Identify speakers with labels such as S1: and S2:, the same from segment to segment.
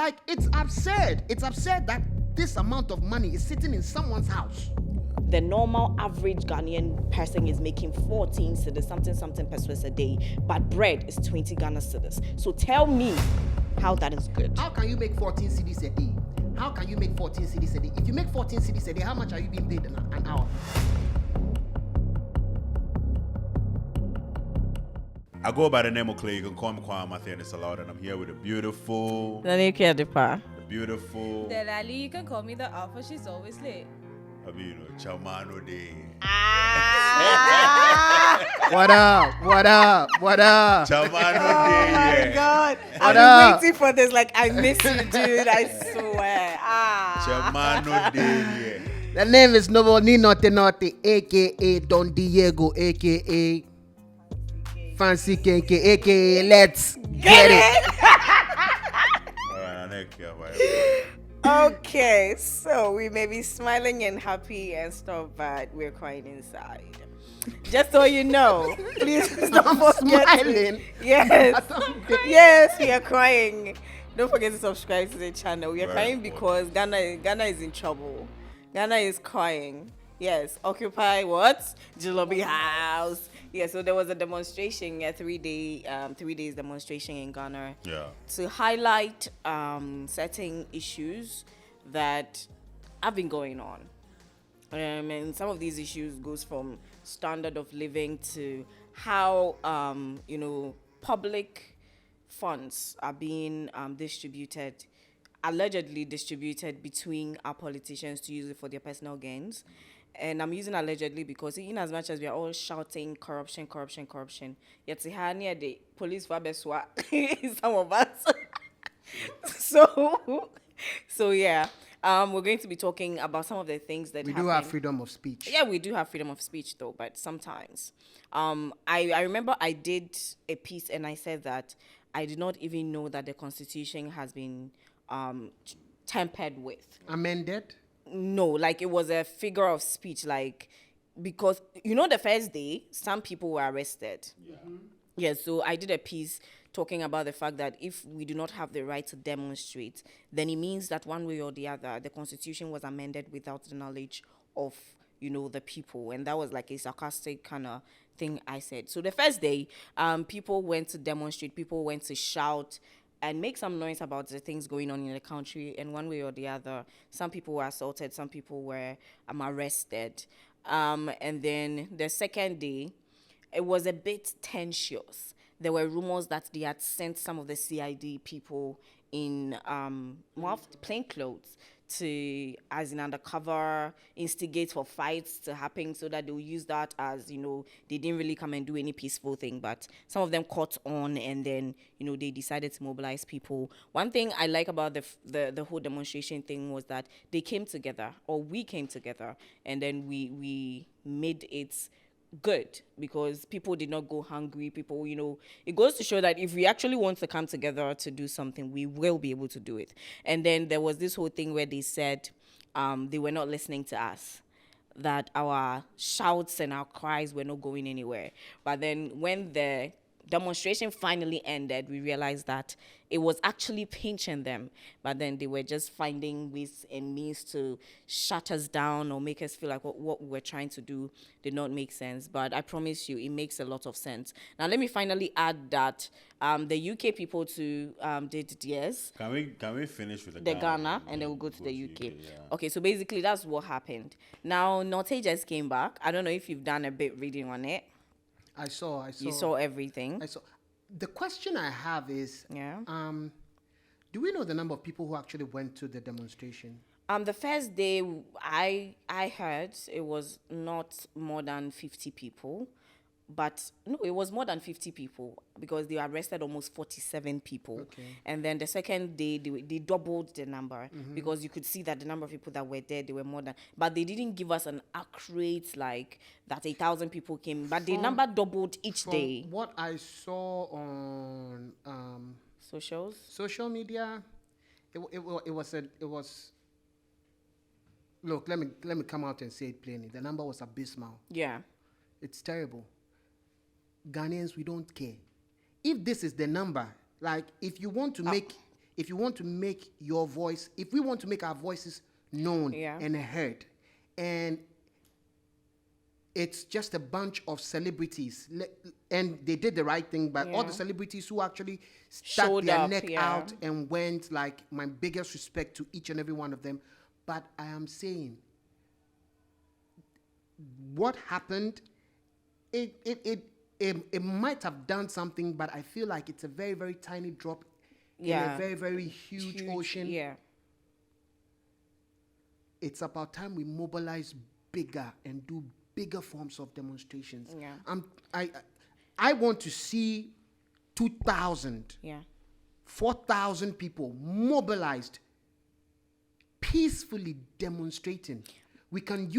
S1: Like, it's absurd. It's absurd that this amount of money is sitting in someone's house.
S2: The normal average Ghanaian person is making 14 cedis, something pesos a day, but bread is 20 Ghana cedis. So tell me how that is good.
S1: How can you make 14 cedis a day? How can you make 14 cedis a day? If you make 14 cedis a day, how much are you being paid an hour?
S3: I go by the name of Clay. You can call me Kwame Mathias Salad, and I'm here with the beautiful.
S4: Delali, you can call me the alpha. She's always late.
S3: Chamano Day.
S1: What up?
S3: Chamano Day.
S2: Oh my God. I've been waiting for this. Like, I miss you, dude. I swear.
S3: Chamano Day.
S1: The name is Novo Ninote, aka Don Diego, aka Fancy Kenke, aka Let's Get It.
S2: Okay, so we may be smiling and happy and stuff, but we're crying inside. Just so you know, please don't forget.
S1: Smiling.
S2: Yes, we are crying. Don't forget to subscribe to the channel. We are crying because Ghana is in trouble. Ghana is crying. Yes, Occupy what? Julorbi House. Yeah, so there was a demonstration, a 3 days demonstration in Ghana to highlight certain issues that have been going on. And some of these issues goes from standard of living to how public funds are being allegedly distributed between our politicians to use it for their personal gains. And I'm using allegedly because in as much as we are all shouting corruption, yet the police for some of us. So yeah, we're going to be talking about some of the things that
S1: we do have freedom of speech.
S2: Yeah, we do have freedom of speech though, but sometimes. I remember I did a piece and I said that I did not even know that the Constitution has been tampered with.
S1: Amended?
S2: No, like it was a figure of speech, like, because the first day some people were arrested. Yeah, so I did a piece talking about the fact that if we do not have the right to demonstrate, then it means that one way or the other the Constitution was amended without the knowledge of the people, and that was like a sarcastic kind of thing I said. So the first day people went to demonstrate, people went to shout and make some noise about the things going on in the country, and one way or the other, some people were assaulted, some people were arrested. And then the second day, it was a bit tensious. There were rumors that they had sent some of the CID people in plain clothes to, as an undercover, instigate for fights to happen, so that they'll use that as, they didn't really come and do any peaceful thing, but some of them caught on, and then, they decided to mobilize people. One thing I like about the whole demonstration thing was that they came together, or we came together, and then we made it good, because people did not go hungry. People, it goes to show that if we actually want to come together to do something, we will be able to do it. And then there was this whole thing where they said they were not listening to us, that our shouts and our cries were not going anywhere. But then when the demonstration finally ended, we realized that it was actually pinching them, but then they were just finding ways and means to shut us down or make us feel like what we were trying to do did not make sense. But I promise you, it makes a lot of sense. Now, let me finally add that the UK people too did theirs.
S3: Can we finish with
S2: the Ghana, and then we'll go to the UK. Okay, so basically that's what happened. Now, Norte just came back. I don't know if you've done a bit reading on it.
S1: I saw.
S2: You saw everything.
S1: I saw. The question I have is, do we know the number of people who actually went to the demonstration?
S2: The first day, I heard it was not more than 50 people. But no, it was more than 50 people, because they arrested almost 47 people.
S1: Okay.
S2: And then the second day, they doubled the number, because you could see that the number of people that were there, they were more than. But they didn't give us an accurate, like, that 1,000 people came. But the number doubled each day.
S1: What I saw on
S2: social
S1: media, it was. Look, let me come out and say it plainly. The number was abysmal.
S2: Yeah.
S1: It's terrible. Ghanaians, we don't care. If this is the number, like, if you want to make if you want to make your voice, if we want to make our voices known and heard, and it's just a bunch of celebrities, and they did the right thing, but all the celebrities who actually stuck
S2: Showed
S1: their
S2: up,
S1: neck out and went, like, my biggest respect to each and every one of them. But I am saying, what happened, it might have done something, but I feel like it's a very, very tiny drop in a very, very huge ocean.
S2: Yeah.
S1: It's about time we mobilize bigger and do bigger forms of demonstrations.
S2: Yeah.
S1: I want to see 2,000, 4,000 people mobilized, peacefully demonstrating. We can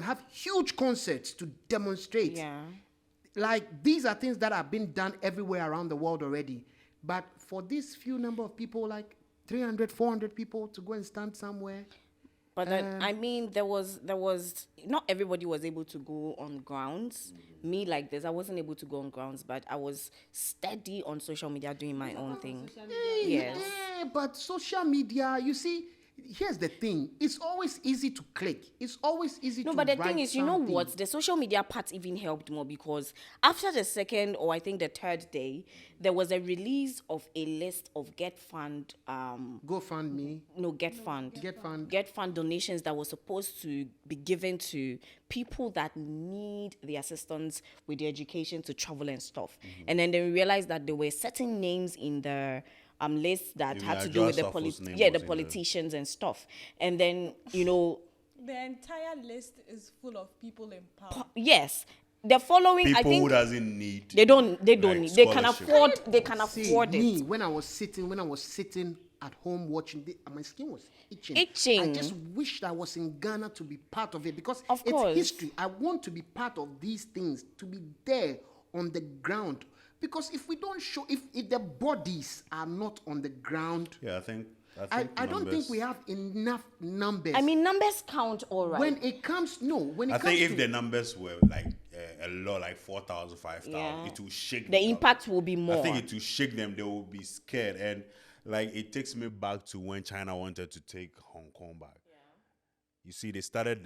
S1: have huge concerts to demonstrate.
S2: Yeah.
S1: Like, these are things that have been done everywhere around the world already. But for this few number of people, like 300, 400 people, to go and stand somewhere.
S2: But I mean, there was not everybody was able to go on grounds. Me, like this, I wasn't able to go on grounds, but I was steady on social media doing my own thing. Yes.
S1: Yeah, but social media, you see, here's the thing. It's always easy to click. It's always easy to
S2: No, but the
S1: write
S2: thing is, you know
S1: something.
S2: what? The social media part even helped more, because after the second, or I think the third day, there was a release of a list of Get Fund donations that were supposed to be given to people that need the assistance with the education to travel and stuff. And then they realized that there were certain names in the list that had to do with the politicians and stuff. And then, you know,
S4: The entire list is full of people in power.
S2: yes, the following,
S3: People
S2: I think,
S3: who doesn't need.
S2: they don't need. They can
S3: scholarship.
S2: afford. They can
S1: See,
S2: afford
S1: me,
S2: it.
S1: when I was sitting at home watching, my skin was itching.
S2: Itching.
S1: I just wished I was in Ghana to be part of it, because
S2: Of
S1: it's
S2: course.
S1: history. I want to be part of these things, to be there on the ground. Because if we don't show, if the bodies are not on the ground,
S3: Yeah, I think
S1: I don't think we have enough numbers.
S2: I mean, numbers count, all right.
S1: when it comes,
S3: I think if the numbers were like a lot, like 4,000, 5,000,
S2: Yeah.
S3: it will shake
S2: the
S3: them.
S2: impact will be more.
S3: I think it will shake them. They will be scared. And like, it takes me back to when China wanted to take Hong Kong back. Yeah. You see, they started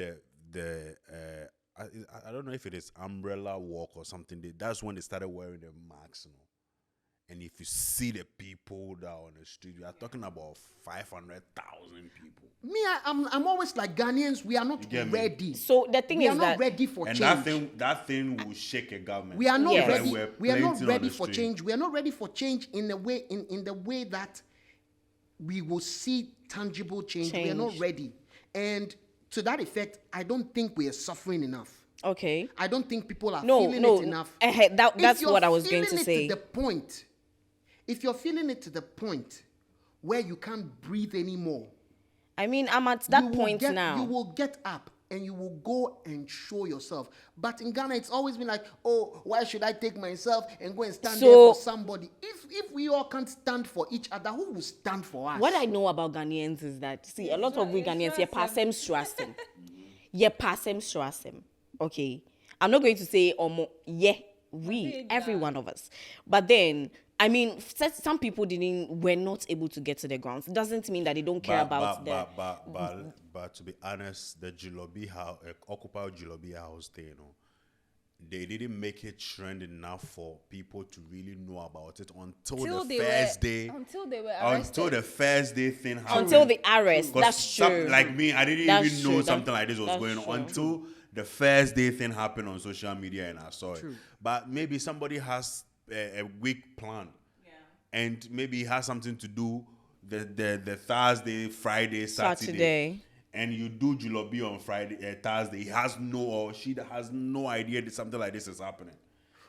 S3: I don't know if it is umbrella walk or something. That's when they started wearing the masks. You know? And if you see the people that are on the street, we are talking about 500,000 people.
S1: me, I'm always like, Ghanaians, we are not
S3: get me?
S1: ready.
S2: So the thing
S1: we
S2: is
S1: are
S2: that
S1: not ready for
S3: And
S1: change.
S3: that thing will shake a government.
S1: We are not
S2: Yes.
S1: ready.
S3: Like
S1: We are not
S3: plenty on
S1: ready
S3: the
S1: for
S3: street.
S1: change. We are not ready for change in the way in the way that we will see tangible change. We are not
S2: Change.
S1: ready. And to that effect, I don't think we are suffering enough.
S2: okay.
S1: I don't think people are feeling
S2: No,
S1: it enough.
S2: that's
S1: If you're
S2: what I was going to
S1: feeling it
S2: say.
S1: To the point, if you're feeling it to the point where you can't breathe anymore,
S2: I mean, I'm at
S1: you
S2: that
S1: will
S2: point
S1: get-
S2: now.
S1: You will get up and you will go and show yourself. But in Ghana, it's always been like, oh, why should I take myself and go and stand there
S2: So-
S1: for somebody? If we all can't stand for each other, who will stand for us?
S2: What I know about Ghanaians is that, see, a lot of we Ghanaians, you pass them stressing. You pass them stressing. Okay. I'm not going to say, yeah, every one of us. But then, I mean, some people were not able to get to the grounds. It doesn't mean that they don't care about the...
S3: But to be honest, the Julorbi House, occupied Julorbi House thing, you know, they didn't make it trend enough for people to really know about it until the first day.
S4: Until they were arrested.
S3: Until the first day thing happened.
S2: Until the arrest.
S3: 'Cause
S2: That's true.
S3: like me, I didn't
S2: That's
S3: even know
S2: true.
S3: something like this was
S2: That's
S3: going on
S2: true.
S3: until the first day thing happened on social media and I saw it. But maybe somebody has a week plan. And maybe it has something to do the Thursday, Friday, Saturday. And you do Julorbi on Friday, Thursday. He has she has no idea that something like this is happening.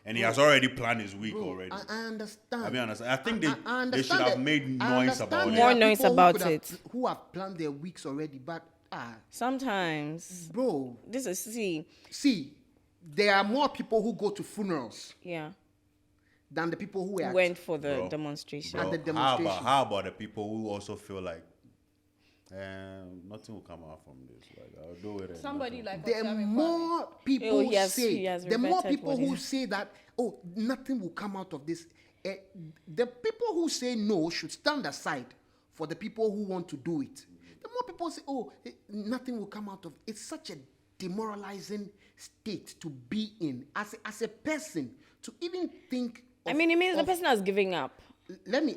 S3: And he has already planned his week already.
S1: I understand.
S3: I mean, I think
S1: I
S3: they should
S1: understand
S3: have
S1: that-
S3: made
S1: I
S3: noise
S1: understand
S3: about
S1: there
S3: it.
S2: More
S1: are
S2: noise
S1: people who
S2: about
S1: could have-
S2: it.
S1: Who have planned their weeks already, but
S2: Sometimes.
S1: bro,
S2: This is,
S1: see, there are more people who go to funerals
S2: yeah.
S1: than the people who were
S2: Went for the
S3: Bro.
S2: demonstration.
S1: At the
S3: How
S1: demonstration.
S3: about the people who also feel like nothing will come out from this? Like, I'll do it. and
S4: Somebody
S3: nothing.
S4: like
S1: The
S4: Otiami Kwame.
S1: more people
S2: Oh, he has
S1: the more
S2: reverted
S1: people
S2: what he-
S1: who say that, nothing will come out of this. The people who say no should stand aside for the people who want to do it. The more people say, oh, nothing will come out of it. It's such a demoralizing state to be in as a person, to even think of,
S2: I mean, it means the person has given up.
S1: Let me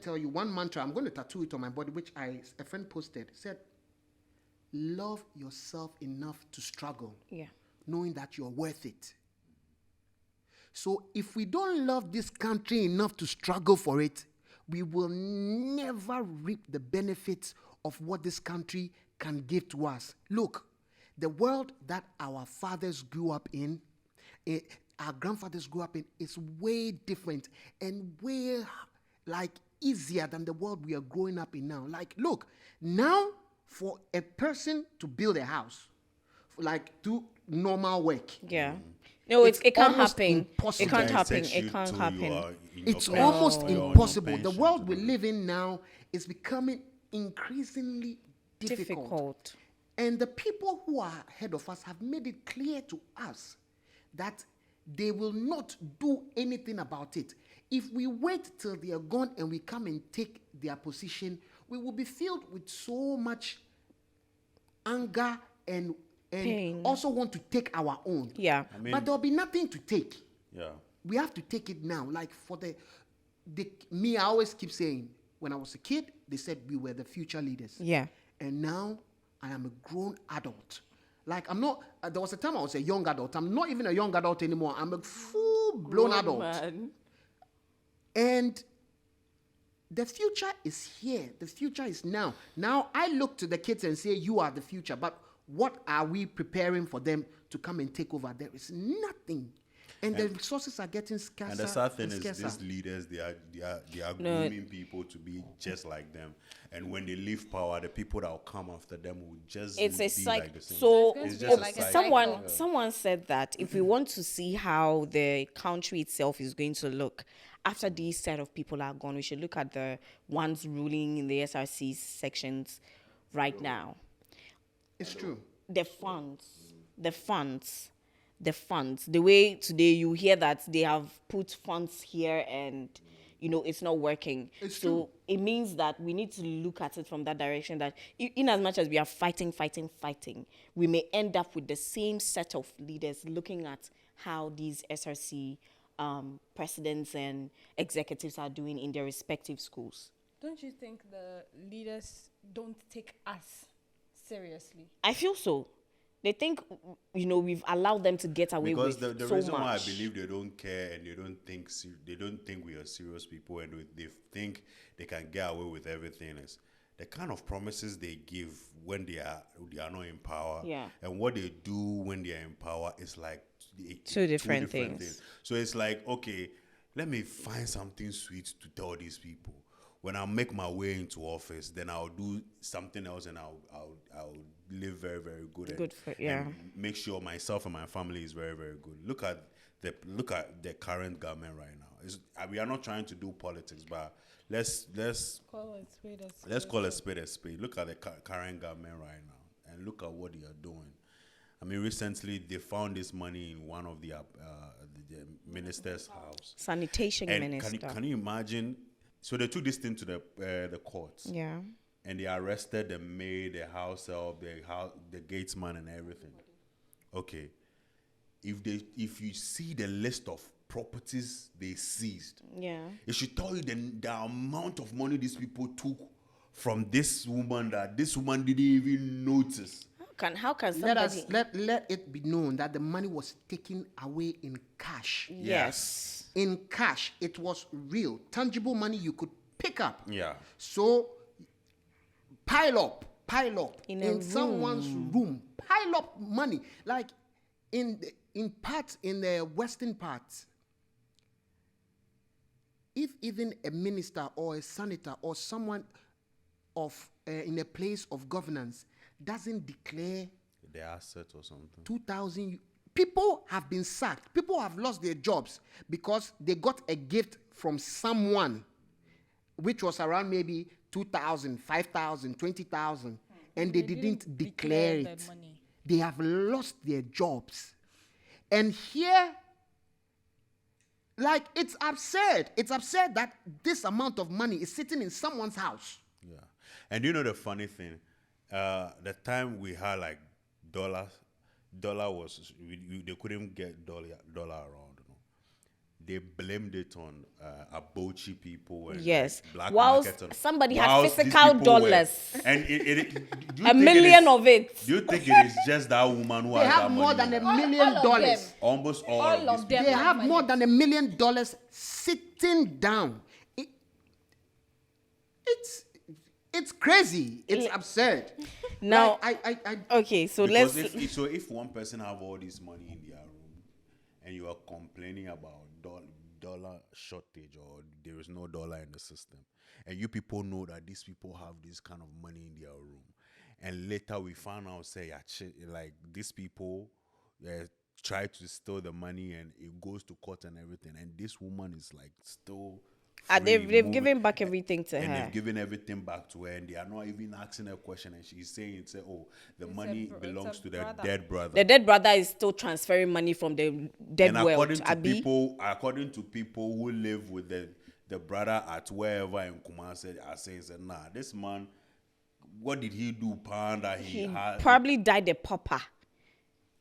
S1: tell you one mantra. I'm going to tattoo it on my body, which a friend posted. It said, love yourself enough to struggle, knowing that you're worth it. So if we don't love this country enough to struggle for it, we will never reap the benefits of what this country can give to us. Look, the world that our fathers grew up in, our grandfathers grew up in, is way different and way easier than the world we are growing up in now. Like, look, now for a person to build a house, do normal work.
S2: Yeah. No, it can't happen.
S1: Impossible.
S2: It can't happen. It can't happen.
S1: It's almost impossible. The world we live in now is becoming increasingly difficult. And the people who are ahead of us have made it clear to us that they will not do anything about it. If we wait till they are gone and we come and take their position, we will be filled with so much anger and
S2: pain.
S1: Also want to take our own.
S2: Yeah.
S1: But there'll be nothing to take.
S3: Yeah.
S1: We have to take it now. Like for me, I always keep saying, when I was a kid, they said we were the future leaders.
S2: Yeah.
S1: And now I am a grown adult. Like I'm not, there was a time I was a young adult. I'm not even a young adult anymore. I'm a full-blown adult.
S2: Man.
S1: And the future is here. The future is now. Now I look to the kids and say, you are the future. But what are we preparing for them to come and take over? There is nothing. And the resources are getting scarcer.
S3: And the sad thing is,
S1: scarcer.
S3: these leaders, they are grooming people to be just like them. And when they leave power, the people that will come after them will just
S2: It's a
S3: be like the same.
S2: So
S3: It's just a cycle.
S2: someone said that if we want to see how the country itself is going to look after these set of people are gone, we should look at the ones ruling in the SRC sections right now.
S1: It's true.
S2: The funds. The way today you hear that they have put funds here and, it's not working.
S1: It's
S2: so
S1: true.
S2: It means that we need to look at it from that direction, that in as much as we are fighting, we may end up with the same set of leaders looking at how these SRC presidents and executives are doing in their respective schools.
S4: Don't you think the leaders don't take us seriously?
S2: I feel so. They think, we've allowed them to get away
S3: Because
S2: with
S3: the
S2: so
S3: reason
S2: much.
S3: why I believe they don't care and they don't think we are serious people and they think they can get away with everything is the kind of promises they give when they are not in power, and what they do when they are in power is like
S2: two different things.
S3: So it's like, okay, let me find something sweet to tell these people. When I make my way into office, then I'll do something else and I'll live very, very good. And make sure myself and my family is very, very good. Look at the current government right now. We are not trying to do politics, but let's
S4: Call it spade a spade.
S3: let's call a spade a spade. Look at the current government right now and look at what they are doing. I mean, recently they found this money in one of the minister's house.
S2: Sanitation
S3: And
S2: minister.
S3: can you imagine? So they took this thing to the courts.
S2: Yeah.
S3: And they arrested the maid, the house help, the gatesman, and everything. Okay, if you see the list of properties they seized, it should tell you the amount of money these people took from this woman that this woman didn't even notice.
S2: How can somebody...
S1: Let it be known that the money was taken away in cash.
S2: Yes.
S1: In cash. It was real, tangible money you could pick up.
S3: Yeah.
S1: So pile up in someone's room. Pile up money. Like in the western parts, if even a minister or a senator or someone in a place of governance doesn't declare
S3: The asset or something.
S1: 2,000, people have been sacked. People have lost their jobs because they got a gift from someone, which was around maybe 2,000, 5,000, 20,000, and they didn't declare it.
S4: Money.
S1: They have lost their jobs. And here, like, it's absurd. It's absurd that this amount of money is sitting in someone's house.
S3: Yeah. And you know the funny thing, the time we had like dollar was they couldn't get dollar around. You know, they blamed it on Abochi people and
S2: Yes.
S3: like, black
S2: Whilst
S3: market. And
S2: somebody had
S3: whilst these
S2: physical
S3: people were-
S2: dollars.
S3: and do you
S2: A
S3: think
S2: million of it.
S3: Do you think it is just that woman who
S1: They
S3: has
S1: have
S3: that
S1: more
S3: money?
S1: than
S3: in
S1: $1
S3: her?
S1: million.
S4: All of them.
S3: Almost all,
S4: All
S3: of
S4: of
S3: these
S4: them.
S1: They
S3: people.
S1: have more than $1 million sitting down. It's crazy. It's absurd.
S2: Now,
S1: Like, I
S2: okay, so
S3: Because
S2: let's.
S3: if one person have all this money in their room, and you are complaining about dollar shortage or there is no dollar in the system, and you people know that these people have this kind of money in their room, and later we found out say like these people try to steal the money and it goes to court and everything, and this woman is like still.
S2: They've
S3: moving-
S2: given back everything to
S3: and
S2: her.
S3: they've given everything back to her, and they are not even asking her a question, and she's saying, "Oh, the money
S4: it's
S3: belongs
S4: a
S3: to the
S4: brother.
S3: dead brother."
S2: The dead brother is still transferring money from the dead
S3: and
S2: world.
S3: according to people who live with the brother at wherever in Kumasi, are saying, "Nah, this man, what did he do? Panda,
S2: He
S3: had
S2: probably died a pauper.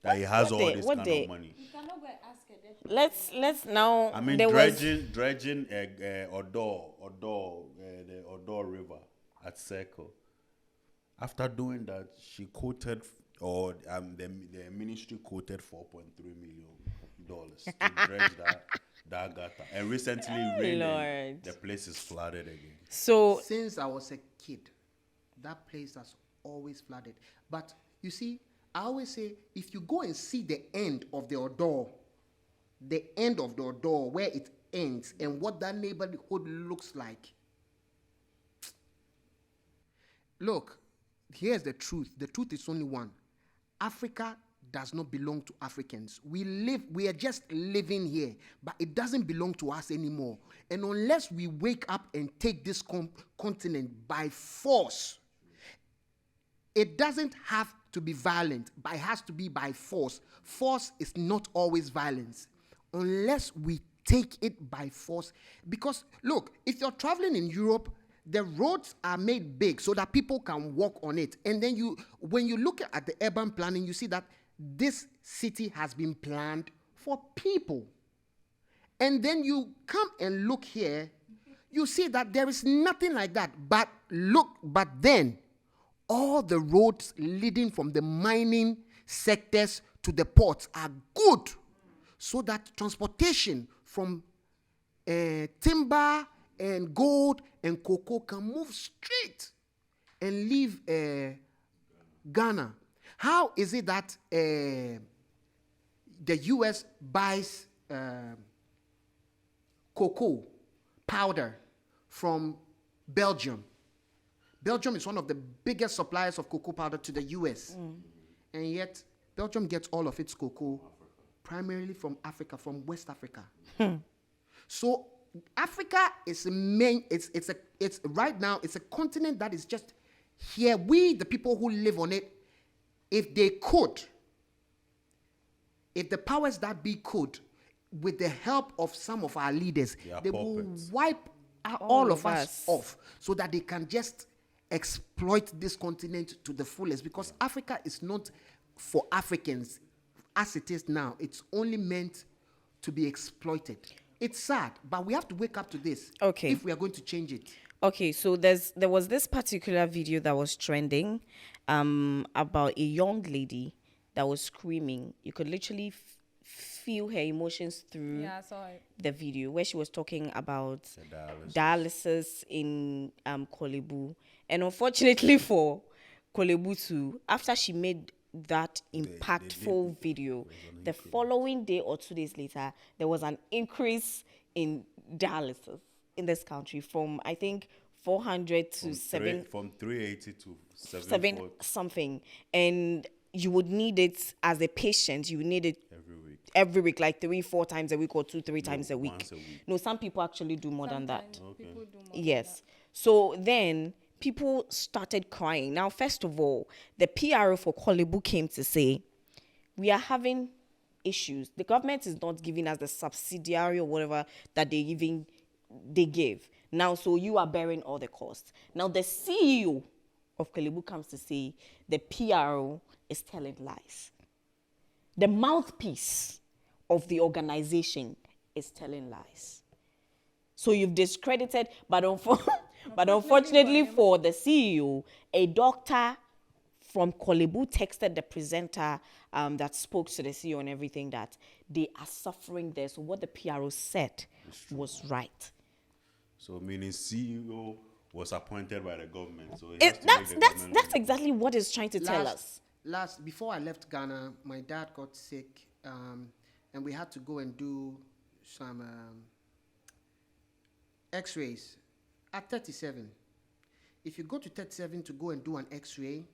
S3: that he has
S2: what
S3: all
S2: the-
S3: this
S2: what
S3: kind
S2: the-
S3: of money."
S4: You cannot go and ask her that.
S2: Let's now.
S3: I mean,
S2: there
S3: dredging the Odor River at Circle. After doing that, she quoted, or the ministry quoted $4.3 million to dredge that gutter. And recently, rain and
S2: Lord.
S3: the place is flooded again.
S2: So
S1: since I was a kid, that place has always flooded. But you see, I always say, if you go and see the end of the Odor, where it ends, and what that neighborhood looks like. Look, here's the truth. The truth is only one. Africa does not belong to Africans. We are just living here, but it doesn't belong to us anymore. And unless we wake up and take this continent by force, it doesn't have to be violent, but it has to be by force. Force is not always violence. Unless we take it by force. Because, look, if you're traveling in Europe, the roads are made big so that people can walk on it. And then when you look at the urban planning, you see that this city has been planned for people. And then you come and look here, you see that there is nothing like that. But then, all the roads leading from the mining sectors to the ports are good, so that transportation from timber and gold and cocoa can move straight and leave Ghana. How is it that the U.S. buys cocoa powder from Belgium? Belgium is one of the biggest suppliers of cocoa powder to the U.S. And yet, Belgium gets all of its cocoa primarily from Africa, from West Africa. So Africa is right now, it's a continent that is just here. We, the people who live on it, if the powers that be could, with the help of some of our leaders, they will wipe all of us off so that they can just exploit this continent to the fullest, because Africa is not for Africans as it is now. It's only meant to be exploited. It's sad, but we have to wake up to this if we are going to change it.
S2: Okay, so there was this particular video that was trending about a young lady that was screaming. You could literally feel her emotions through the video, where she was talking about dialysis in Kolebu. And unfortunately for Kolebu too, after she made that impactful video, the following day or 2 days later, there was an increase in dialysis in this country from, I think, 400 to
S3: from 380 to
S2: 7 something. And you would need it as a patient. You would need it every week, like 3-4 times a week, or 2-3 times a week.
S3: Once a week.
S2: No, some people actually do more than that.
S4: People do more
S2: Yes.
S4: than that.
S2: So then people started crying. Now, first of all, the PRO for Kolebu came to say, we are having issues. The government is not giving us the subsidiary or whatever that they give. Now, so you are bearing all the costs. Now, the CEO of Kolebu comes to say the PRO is telling lies. The mouthpiece of the organization is telling lies. So you've discredited, but unfortunately for the CEO, a doctor from Kolebu texted the presenter that spoke to the CEO and everything that they are suffering there. So what the PRO said was right.
S3: So meaning CEO was appointed by the government. So
S2: that's exactly what it's trying to tell us.
S1: Before I left Ghana, my dad got sick, and we had to go and do some X-rays at 37. If you go to 37 to go and do an X-ray,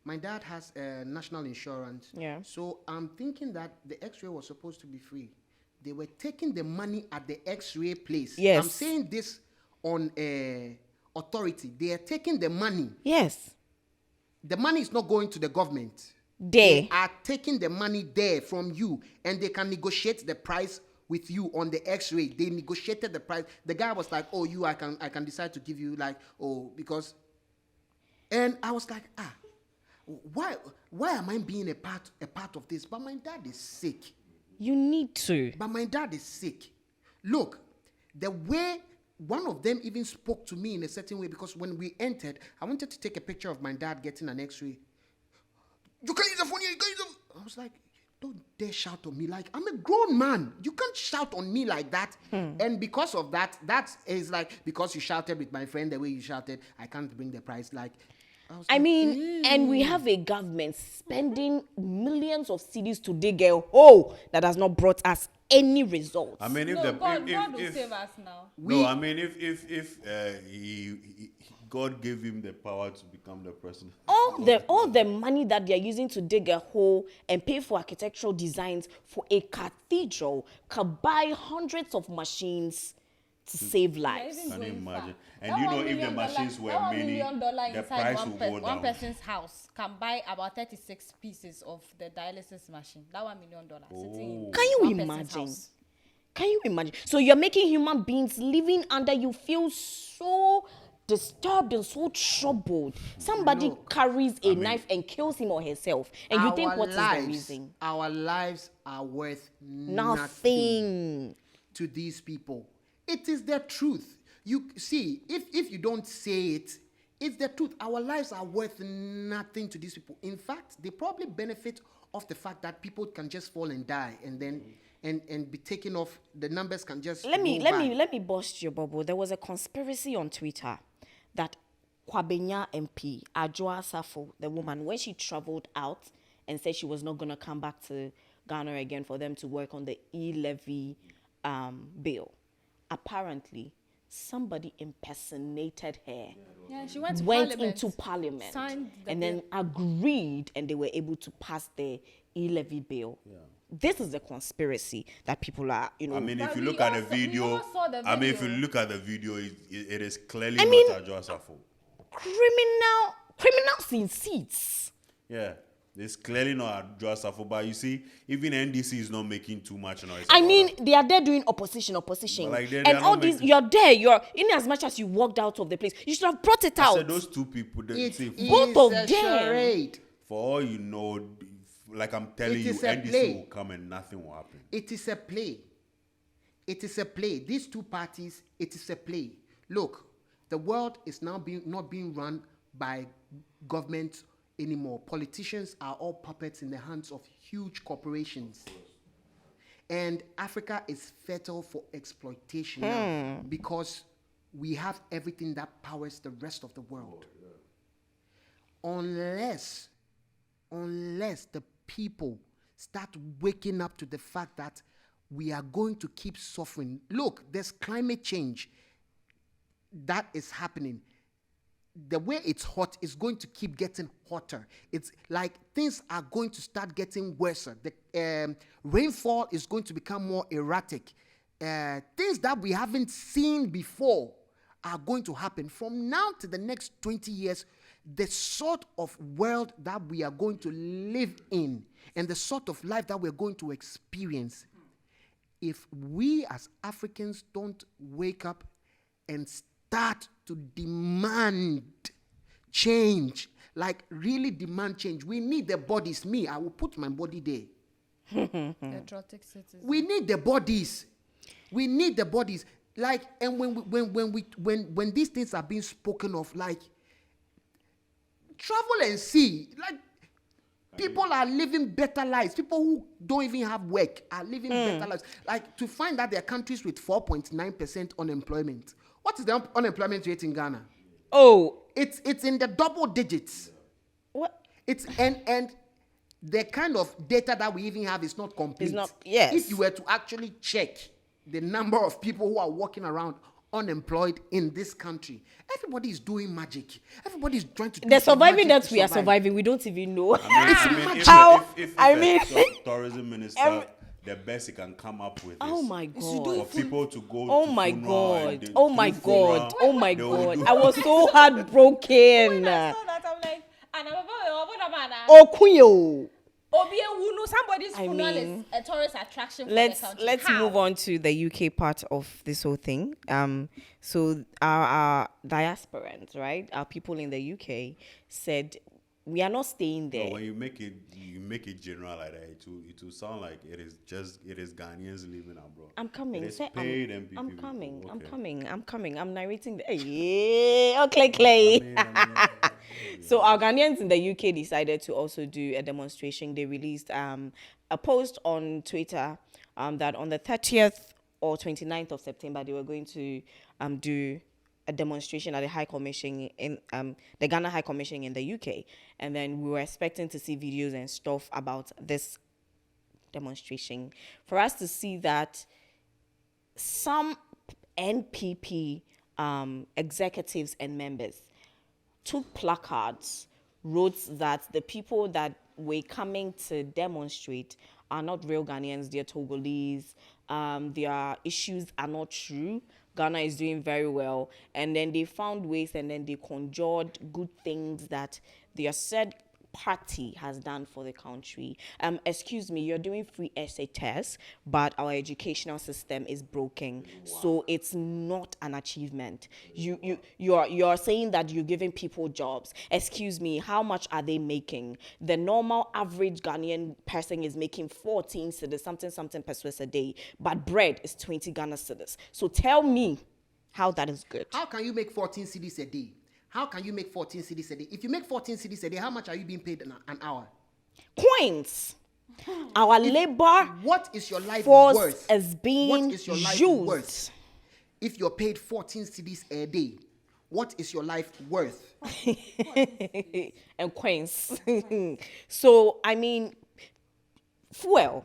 S1: my dad has national insurance.
S2: Yeah.
S1: So I'm thinking that the X-ray was supposed to be free. They were taking the money at the X-ray place.
S2: Yes.
S1: I'm saying this on authority. They are taking the money.
S2: Yes.
S1: The money is not going to the government.
S2: They
S1: are taking the money there from you, and they can negotiate the price with you on the X-ray. They negotiated the price. The guy was like, "Oh, I can decide to give you because," and I was like, why am I being a part of this? But my dad is sick.
S2: You need to.
S1: But my dad is sick. Look, the way one of them even spoke to me in a certain way, because when we entered, I wanted to take a picture of my dad getting an X-ray. You can't use the phone here. You can't use the phone. I was like, don't dare shout on me. Like, I'm a grown man. You can't shout on me like that. And because of that is like, because you shouted with my friend the way you shouted, I can't bring the price. Like,
S2: and we have a government spending millions of cedis to dig a hole that has not brought us any results.
S3: I mean,
S4: God will save us now.
S3: If God gave him the power to become the president.
S2: All the money that they are using to dig a hole and pay for architectural designs for a cathedral could buy hundreds of machines to save lives.
S3: Can you imagine? And you know, if the machines were many, the price will go down.
S4: One person's house can buy about 36 pieces of the dialysis machine. That $1 million sitting in
S2: Can you
S4: one person's
S2: imagine?
S4: house.
S2: Can you imagine? So you're making human beings living under you feel so disturbed and so troubled. Somebody carries a knife and kills him or herself, and you think what is the reason?
S1: Our lives are worth
S2: Nothing
S1: to these people. It is the truth. You see, if you don't say it, it's the truth. Our lives are worth nothing to these people. In fact, they probably benefit off the fact that people can just fall and die, and then and be taken off. The numbers can just
S2: let me bust your bubble. There was a conspiracy on Twitter that Kwabenya MP Adjoa Safo, the woman, when she traveled out and said she was not going to come back to Ghana again for them to work on the e-levy bill, apparently somebody impersonated her.
S4: Yeah, she went
S2: into parliament and then agreed, and they were able to pass the e-levy bill. Yeah. This is the conspiracy that people are,
S3: I mean, if you look at the video, if you look at the video, it is clearly not Adjoa Safo.
S2: Criminals in seats.
S3: Yeah. It's clearly not Adjoa Safo, but you see, even NDC is not making too much noise.
S2: I mean, they are there doing opposition.
S3: Like
S2: and all these, you're there, in as much as you walked out of the place, you should have brought it out.
S3: So those two people,
S2: both of them.
S1: Charade.
S3: For all you know, like I'm telling you, NDC will come and nothing will happen.
S1: It is a play. It is a play. These two parties, it is a play. Look, the world is now not being run by governments anymore. Politicians are all puppets in the hands of huge corporations. And Africa is fertile for exploitation now because we have everything that powers the rest of the world. Unless the people start waking up to the fact that we are going to keep suffering. Look, there's climate change that is happening. The way it's hot is going to keep getting hotter. It's like things are going to start getting worse. The rainfall is going to become more erratic. Things that we haven't seen before are going to happen. From now to the next 20 years, the sort of world that we are going to live in and the sort of life that we're going to experience, if we as Africans don't wake up and start to demand change, like really demand change. We need the bodies. Me, I will put my body there.
S4: Patriotic citizens.
S1: We need the bodies. We need the bodies. Like, and when these things are being spoken of, like, travel and see. Like, people are living better lives. People who don't even have work are living better lives. Like, to find that there are countries with 4.9% unemployment. What is the unemployment rate in Ghana?
S2: Oh,
S1: It's in the double digits.
S2: what?
S1: It's and the kind of data that we even have is not complete.
S2: It's not- yes.
S1: If you were to actually check the number of people who are walking around unemployed in this country, everybody is doing magic. Everybody is trying to do
S2: The
S1: some
S2: surviving
S1: magic
S2: that
S1: to
S2: we are
S1: survive.
S2: surviving, we don't even know.
S3: How? If
S2: I
S3: a
S2: mean-
S3: tourism minister, the best he can come up with
S2: Oh
S3: is
S2: my
S3: for
S2: God.
S3: people to go
S2: Oh
S3: to
S2: my
S3: funeral and
S2: God.
S3: they-
S2: Oh my
S3: through funeral,
S2: God. Oh my
S3: they will
S2: God.
S3: do-
S2: I was so heartbroken.
S4: When I saw that, I'm like, and I'm
S2: Oh, Kuyo.
S4: somebody's
S2: I
S4: funeral
S2: mean,
S4: is a tourist attraction for
S2: let's
S4: the country.
S2: let's
S4: How?
S2: move on to the UK part of this whole thing. So our diasporans, right, our people in the UK said we are not staying there.
S3: When you make it general like that, it will sound like it is Ghanaians living abroad.
S2: I'm coming.
S3: It is
S2: Say,
S3: paid MPP
S2: I'm
S3: people.
S2: coming. I'm
S3: Okay.
S2: coming. I'm coming. I'm narrating. Yeah. Okay, Clay. So our Ghanaians in the UK decided to also do a demonstration. They released a post on Twitter that on the 30th or 29th of September they were going to do a demonstration at the High Commission in the Ghana High Commission in the UK, and then we were expecting to see videos and stuff about this demonstration for us to see that some NPP executives and members took placards, wrote that the people that were coming to demonstrate are not real Ghanaians, they're Togolese, their issues are not true. Ghana is doing very well. And then they found ways and then they conjured good things that their said party has done for the country. Excuse me, you're doing free essay tests, but our educational system is broken. Wow. So it's not an achievement. You're saying that you're giving people jobs. Excuse me, how much are they making? The normal average Ghanaian person is making 14 cedis, something pesos a day, but bread is 20 Ghana cedis. So tell me how that is good.
S1: How can you make 14 cedis a day? How can you make 14 cedis a day? If you make 14 cedis a day, how much are you being paid an hour?
S2: Coins. Our labor.
S1: What is your life
S2: force
S1: worth?
S2: is being
S1: What is your life
S2: used.
S1: worth? If you're paid 14 cedis a day, what is your life worth?
S2: And coins. So, I mean, fuel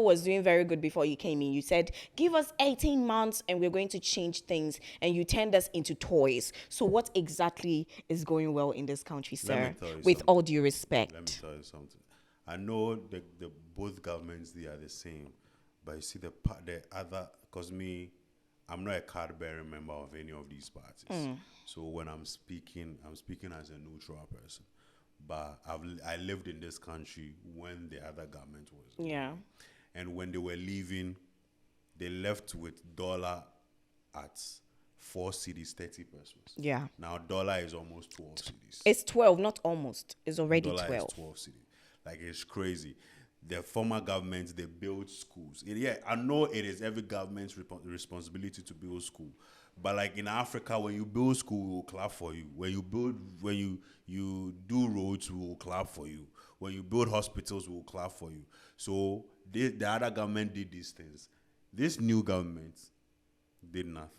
S2: was doing very good before you came in. You said, give us 18 months and we're going to change things. And you turned us into toys. So what exactly is going well in this country, sir? With all due respect.
S3: Let me tell you something. I know the both governments, they are the same. But you see the other, because I'm not a card-bearing member of any of these parties. So when I'm speaking as a neutral person. But I lived in this country when the other government was.
S2: Yeah.
S3: And when they were leaving, they left with dollar at 4 cedis, 30 pesos.
S2: Yeah.
S3: Now dollar is almost 12 cedis.
S2: It's 12, not almost. It's already
S3: Dollar
S2: 12.
S3: is 12 cedis. Like, it's crazy. The former governments, they build schools. Yeah, I know it is every government's responsibility to build school. But like in Africa, when you build school, we will clap for you. When you do roads, we will clap for you. When you build hospitals, we will clap for you. So the other government did these things. This new government did nothing.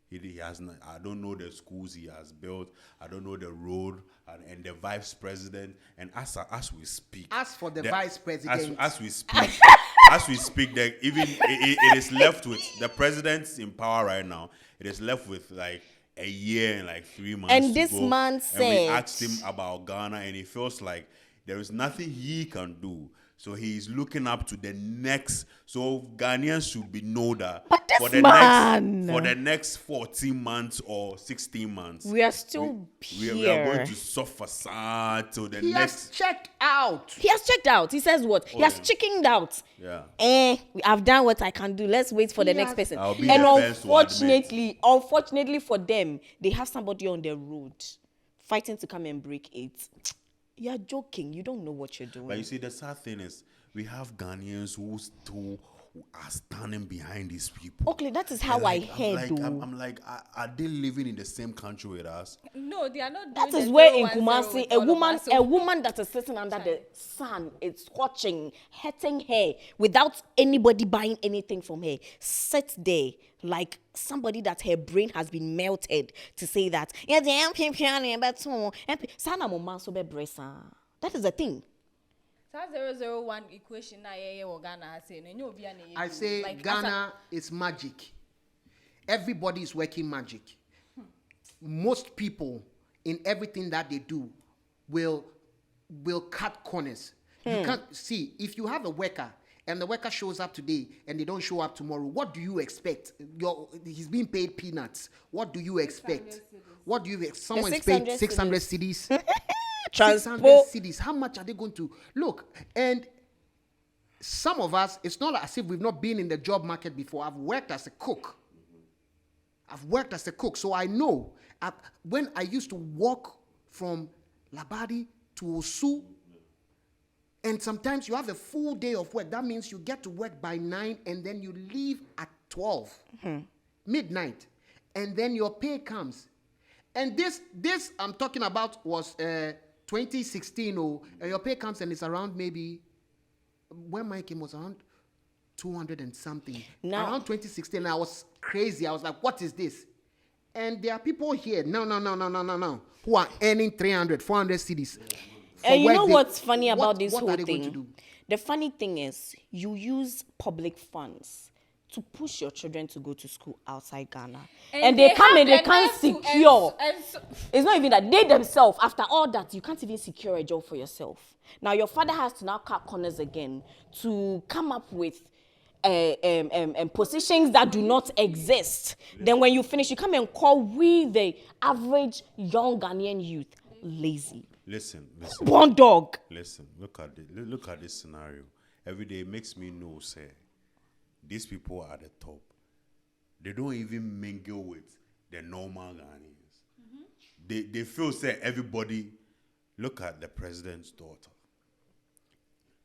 S3: He has not. I don't know the schools he has built. I don't know the road and the vice president. And as we speak,
S1: As for the vice president,
S3: as we speak, that even it is left with the president's in power right now. It is left with like a year and like 3 months.
S2: And
S3: to
S2: this
S3: go.
S2: man
S3: And we
S2: said-
S3: asked him about Ghana, and he feels like there is nothing he can do. So he's looking up to the next. So Ghanaians should know that
S2: But this
S3: for the next 14 months or 16 months,
S2: We are still
S3: we are
S2: here.
S3: going to suffer till the
S1: he has
S3: next.
S1: checked out.
S2: He has checked out. He says what? He has chickened out.
S3: Yeah.
S2: I've done what I can do. Let's wait for the
S1: He
S2: next
S1: has-
S2: person.
S3: I'll be
S2: And
S3: the first to
S2: unfortunately for them, they have somebody on the road fighting to come and break it. You're joking. You don't know what you're doing.
S3: But you see, the sad thing is, we have Ghanaians who still are standing behind these people.
S2: Okay, that is how I heard.
S3: I'm like, are they living in the same country with us?
S4: No, they are not.
S2: That
S4: doing
S2: is
S4: the
S2: where in
S4: 010
S2: Kumasi,
S4: with
S2: a
S4: all of
S2: woman,
S4: us, so-
S2: a woman that is sitting under the sun, is scorching, hurting her without anybody buying anything from her. Sit there like somebody that her brain has been melted to say that. That is the thing.
S4: That 001 equation na yeye wo Ghana say no nyo obi na yeye.
S1: I say
S4: Like,
S1: Ghana is magic. Everybody is working magic. Most people in everything that they do will cut corners. You can't see if you have a worker and the worker shows up today and they don't show up tomorrow. What do you expect? He's being paid peanuts. What do you expect? What do you expect? Someone's paid 600 cedis. 600 cedis. How much are they going to look? And some of us, it's not as if we've not been in the job market before. I've worked as a cook. So I know when I used to walk from Labadi to Osu, and sometimes you have a full day of work. That means you get to work by 9 and then you leave at 12, midnight, and then your pay comes. And this I'm talking about was 2016. And your pay comes and it's around maybe when mine came was around 200 and something.
S2: Now,
S1: around 2016, I was crazy. I was like, what is this? And there are people here, no, who are earning 300, 400 cedis.
S2: And you know what's funny about this whole thing? The funny thing is, you use public funds to push your children to go to school outside Ghana. And they come and they can't secure. It's not even that. They themselves, after all that, you can't even secure a job for yourself. Now, your father has to now cut corners again to come up with positions that do not exist. Then when you finish, you come and call we the average young Ghanaian youth lazy.
S3: Listen.
S2: Born dog.
S3: Listen, look at this scenario. Every day it makes me know, say, these people are at the top. They don't even mingle with the normal Ghanaians. They feel, say, everybody, look at the president's daughter.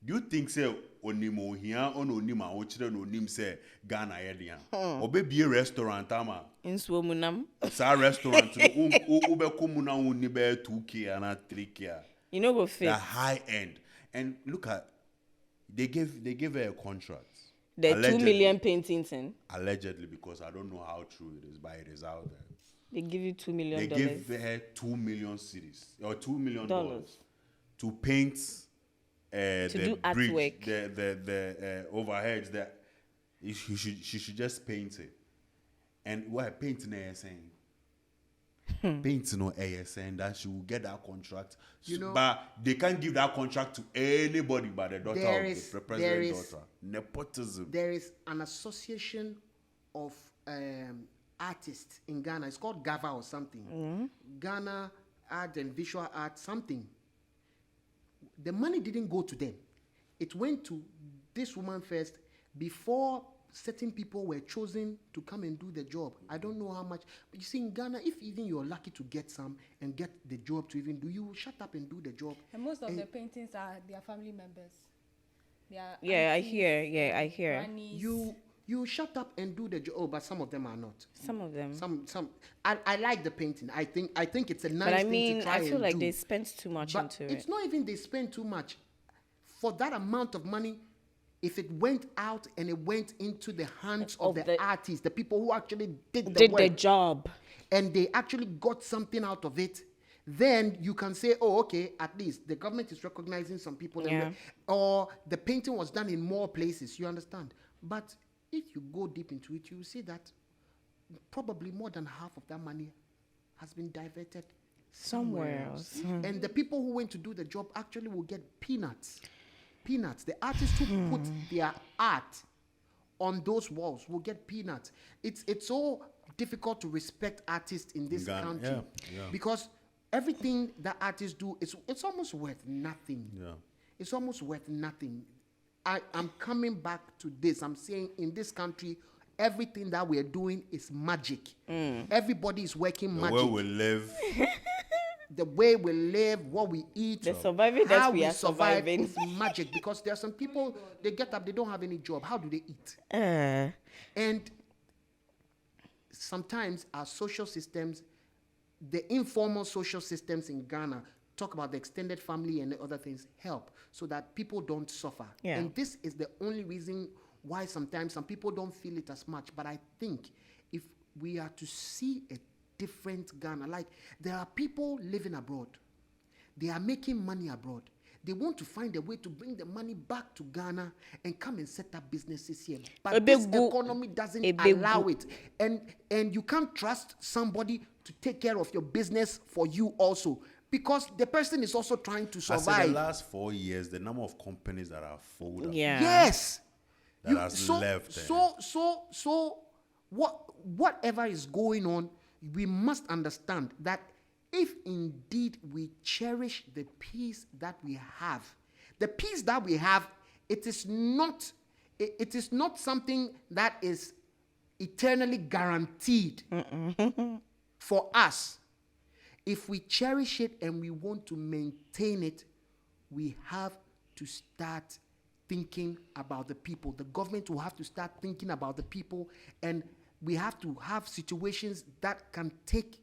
S3: Do you think, say, onimo here on onima ochire no nim say Ghana yedian? Obe be a restaurant ama.
S2: In Swomunam.
S3: Sa restaurant ube kumuna uni be 2K and 3K.
S2: You know go fit.
S3: The high end. And look at they gave her a contract.
S2: The 2 million paintings in.
S3: Allegedly, because I don't know how true it is, but it is out there.
S2: They give you $2 million.
S3: They gave her 2 million cedis or $2 million to paint
S2: to
S3: the
S2: do
S3: bridge,
S2: artwork.
S3: the overheads. That she should just paint it. And what painting her saying? Painting no air saying that she will get that contract. But they can't give that contract to anybody but the daughter of the president's daughter. Nepotism.
S1: There is an association of artists in Ghana. It's called GAVA or something. Ghana Art and Visual Art something. The money didn't go to them. It went to this woman first before certain people were chosen to come and do the job. I don't know how much. But you see, in Ghana, if even you're lucky to get some and get the job to even do, you shut up and do the job.
S4: And most of the paintings are their family members.
S2: I hear.
S4: Grannies.
S1: You shut up and do the job. Oh, but some of them are not.
S2: Some of them.
S1: Some. I like the painting. I think it's a nice
S2: But I
S1: thing
S2: mean,
S1: to try
S2: I feel
S1: and
S2: like
S1: do.
S2: they spent too much
S1: But
S2: into
S1: it's
S2: it.
S1: not even they spend too much. For that amount of money, if it went out and it went into the hands of the artists, the people who actually did the
S2: job,
S1: and they actually got something out of it, then you can say, oh, okay, at least the government is recognizing some people. Or the painting was done in more places, you understand? But if you go deep into it, you see that probably more than half of that money has been diverted somewhere else. And the people who went to do the job actually will get peanuts. The artists who put their art on those walls will get peanuts. It's so difficult to respect artists in this country because everything that artists do, it's almost worth nothing. It's almost worth nothing. I'm coming back to this. I'm saying in this country, everything that we're doing is magic. Everybody is working magic.
S3: Where we live,
S1: the way we live, what we eat,
S2: The surviving that
S1: how
S2: we are
S1: survive
S2: surviving.
S1: is magic, because there are some people, they get up, they don't have any job. How do they eat? And sometimes our social systems, the informal social systems in Ghana, talk about the extended family and the other things, help so that people don't suffer.
S2: Yeah.
S1: And this is the only reason why sometimes some people don't feel it as much. But I think if we are to see a different Ghana, like there are people living abroad, they are making money abroad. They want to find a way to bring the money back to Ghana and come and set up businesses here. But this economy doesn't allow it. And you can't trust somebody to take care of your business for you also, because the person is also trying to survive.
S3: I said the last 4 years, the number of companies that are folded.
S2: Yeah.
S1: Yes.
S3: That has left.
S1: So whatever is going on, we must understand that if indeed we cherish the peace that we have, it is not something that is eternally guaranteed for us. If we cherish it and we want to maintain it, we have to start thinking about the people. The government will have to start thinking about the people, and we have to have situations that can take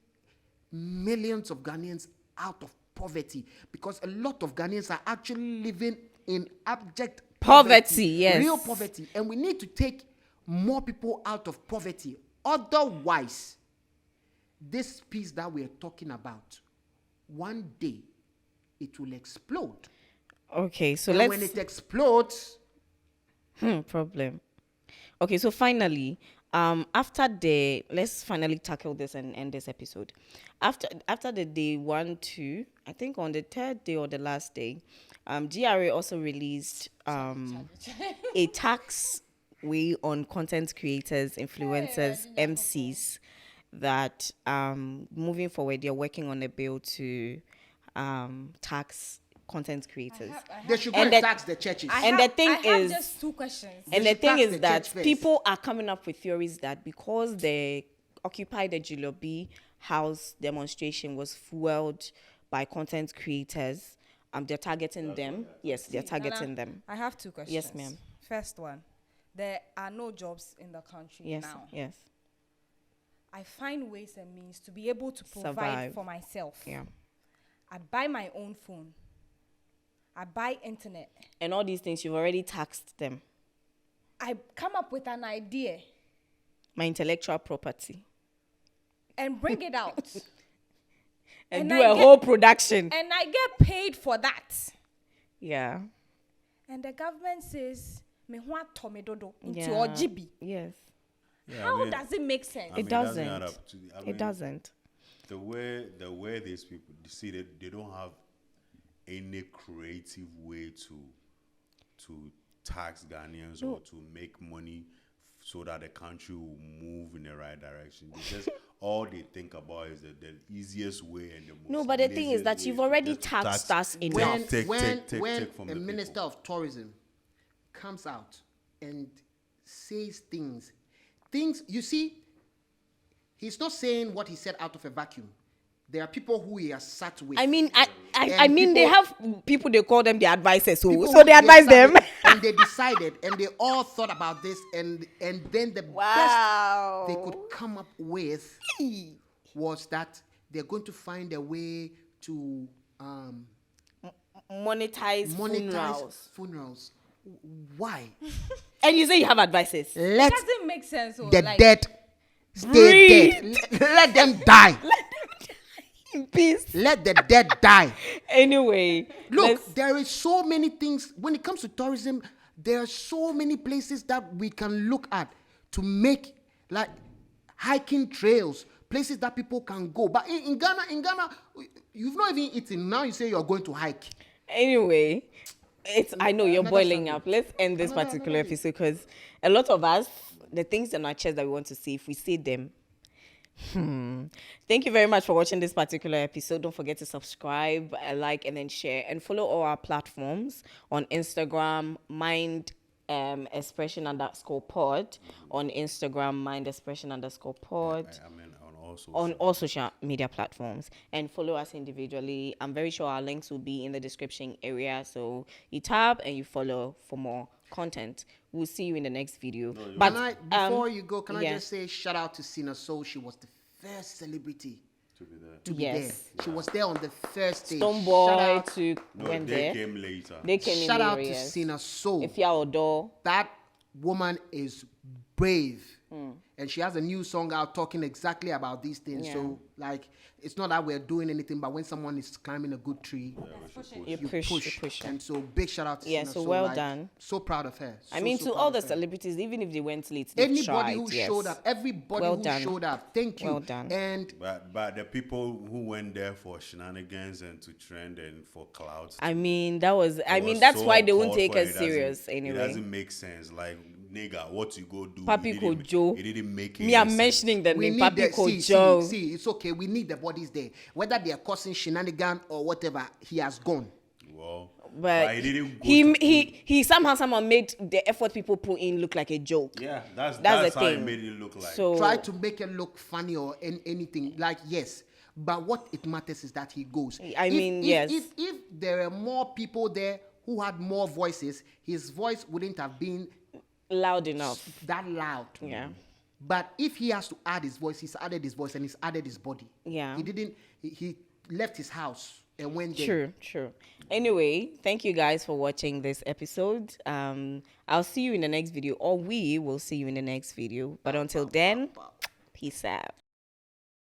S1: millions of Ghanaians out of poverty, because a lot of Ghanaians are actually living in abject
S2: Poverty, yes.
S1: Real poverty. And we need to take more people out of poverty. Otherwise, this peace that we're talking about, one day it will explode.
S2: Okay, so
S1: and when it explodes,
S2: problem. Okay, so finally, let's finally tackle this and end this episode. After the day 1, 2, I think on the third day or the last day, GRA also released a tax way on content creators, influencers, MCs, that moving forward they're working on a bill to tax content creators.
S1: they should go and tax the churches.
S4: I have just 2 questions.
S2: And the thing is that
S1: first.
S2: people are coming up with theories that because they occupied the Julorbi House demonstration was fueled by content creators, they're targeting them. Yes, they're targeting them.
S4: I have 2 questions.
S2: Yes, ma'am.
S4: First one, there are no jobs in the country now.
S2: Yes.
S4: I find ways and means to be able to provide
S2: Survive.
S4: for myself.
S2: Yeah.
S4: I buy my own phone. I buy internet.
S2: And all these things, you've already taxed them.
S4: I come up with an idea
S2: My intellectual property.
S4: and bring it out.
S2: And
S4: And
S2: do a whole production.
S4: And I get paid for that.
S2: Yeah.
S4: And the government says, me want tomedodo into
S2: Yeah.
S4: Ojibi.
S2: Yes.
S3: Yeah,
S4: How does it make sense?
S2: It doesn't.
S3: add up to
S2: It doesn't.
S3: The way these people see that they don't have any creative way to tax Ghanaians or to make money so that the country will move in the right direction. They just all they think about is the easiest way and the most.
S2: No, but the thing is that you've already taxed us enough.
S1: When
S3: from
S1: a
S3: the
S1: minister
S3: people.
S1: of tourism comes out and says things, you see, he's not saying what he said out of a vacuum. There are people who he has sat with.
S2: I mean, I
S1: And
S2: mean, they
S1: people-
S2: have people they call them the advisors,
S1: people
S2: so
S1: who
S2: they advise
S1: sat
S2: them.
S1: with, and they decided, and they all thought about this, and then the best they could come up with was that they're going to find a way to
S2: monetize
S1: funerals. Why?
S2: And you say you have advisors.
S1: Let
S4: It doesn't make sense.
S1: the
S4: like,
S1: dead stay
S2: Breathe.
S1: dead. Let them die.
S2: In peace.
S1: Let the dead die.
S2: Anyway,
S1: Look, there is so many things when it comes to tourism. There are so many places that we can look at to make like hiking trails, places that people can go. But in Ghana, you've not even eaten. Now you say you're going to hike.
S2: anyway, I know you're
S1: Another
S2: boiling
S1: subject.
S2: up. Let's end this
S1: Another
S2: particular
S1: day.
S2: episode because a lot of us, the things on our chest that we want to see, if we say them. Thank you very much for watching this particular episode. Don't forget to subscribe, like, and then share, and follow all our platforms on Instagram, Mind Expression _pod on Instagram, Mind Expression _pod.
S3: I mean, on all
S2: all social media platforms, and follow us individually. I'm very sure our links will be in the description area, so you tap and you follow for more content. We'll see you in the next video.
S1: Before you go, can I
S2: yeah.
S1: just say shout out to Sina Soul? She was the first celebrity
S3: to be there.
S2: Yes.
S1: She was there on the first day.
S2: Stoneboy went
S3: they
S2: there.
S3: came later.
S2: They came
S1: Shout
S2: in
S1: out
S2: later,
S1: to
S2: yes.
S1: Sina Soul.
S2: If you're outdoor,
S1: That woman is brave. And she has a new song out talking exactly about these things.
S2: Yeah.
S1: So, like, it's not that we're doing anything, but when someone is climbing a good tree,
S2: you push.
S1: And so, big shout out to
S2: Yeah,
S1: Sina
S2: so
S1: Soul.
S2: well
S1: Like,
S2: done.
S1: So proud of her.
S2: I mean, to
S1: proud
S2: all
S1: of
S2: the
S1: her.
S2: celebrities, even if they went late, they
S1: Anybody
S2: tried,
S1: who
S2: yes.
S1: showed up, everybody
S2: Well
S1: who
S2: done.
S1: showed up, thank you.
S2: Well done.
S1: And
S3: But the people who went there for shenanigans and to trend and for clouds.
S2: I mean, that's
S3: so
S2: why they won't
S3: uncalled
S2: take
S3: for.
S2: us
S3: It doesn't-
S2: serious
S3: It
S2: anyway.
S3: doesn't make sense. Like, nigga, what you go do?
S2: Papi
S3: it didn't-
S2: Kojo.
S3: It didn't make
S2: Me, I'm mentioning the
S1: we
S2: name
S1: need
S2: Papi
S1: the,
S2: Kojo.
S1: see, it's okay. We need the bodies there. Whether they are causing shenanigan or whatever, he has gone.
S3: Well,
S2: But
S3: he didn't go to
S2: he somehow made the effort people put in look like a joke.
S3: Yeah, that's
S2: the
S3: how it
S2: thing.
S3: made it look like.
S2: So
S1: Try to make it look funny or anything. Like, yes. But what it matters is that he goes.
S2: Yes.
S1: If there are more people there who had more voices, his voice wouldn't have been
S2: loud enough.
S1: that loud.
S2: Yeah.
S1: But if he has to add his voice, he's added his voice and he's added his body.
S2: Yeah.
S1: He didn't, he left his house and went there.
S2: True. Anyway, thank you guys for watching this episode. I'll see you in the next video, or we will see you in the next video. But until then, peace out.